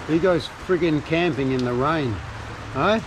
He goes friggin' camping in the rain, eh?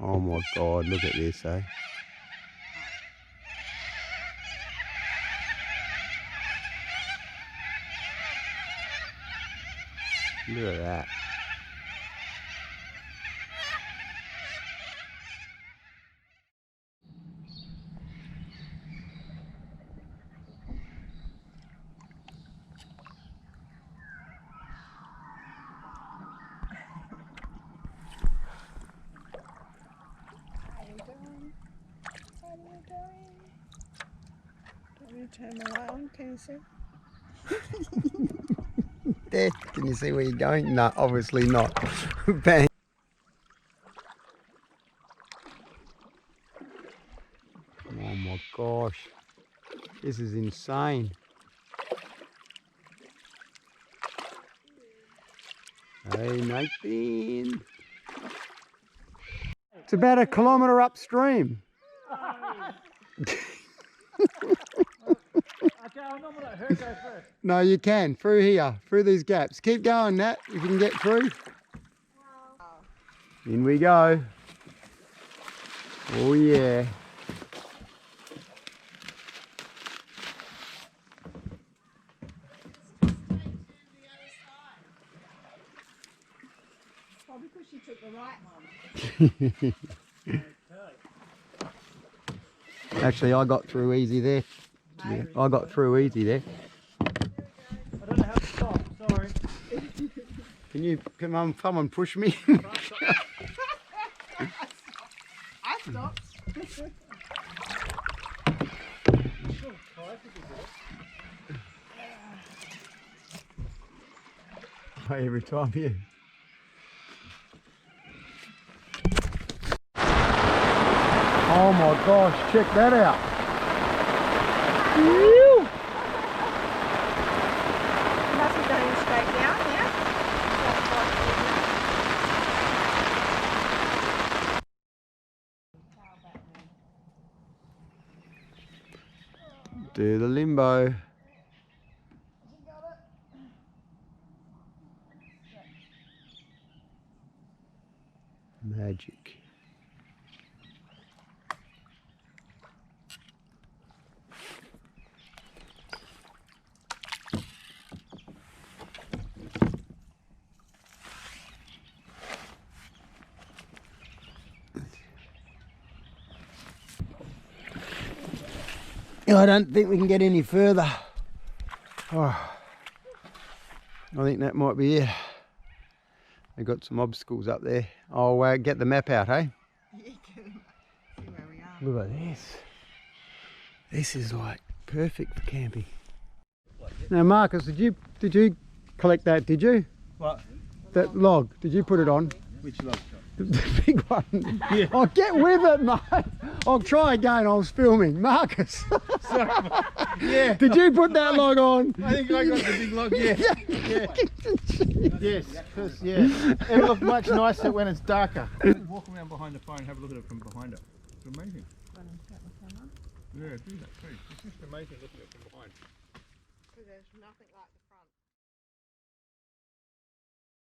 Oh my God, look at this, eh? Look at that. Turn the light on, can you see? There, can you see where you're going? No, obviously not. Bang. Oh my gosh, this is insane. Hey Nathan. It's about a kilometre upstream. No, you can, through here, through these gaps. Keep going, Nat, if you can get through. In we go. Oh yeah. Well, because she took the right one. Actually, I got through easy there. Yeah, I got through easy there. I don't know how to stop, sorry. Can you come on, someone push me? I stopped. Every time, yeah. Oh my gosh, check that out. Must be going straight down, yeah? Do the limbo. Magic. I don't think we can get any further. Oh, I think that might be it. They've got some obstacles up there. I'll get the map out, hey? Yeah, see where we are. Look at this. This is like perfect for camping. Now, Marcus, did you collect that? Did you? What? That log? Did you put it on? Which log? The big one. Yeah. Oh, get with it, mate. I'll try again. I was filming. Marcus. Sorry. Yeah. Did you put that log on? I think I got the big log, yeah. Yeah. Yes, because, yeah. It'll look much nicer when it's darker. Walk around behind the phone and have a look at it from behind it. It's amazing. Yeah, do that too. It's just amazing looking at it from behind. There's nothing like the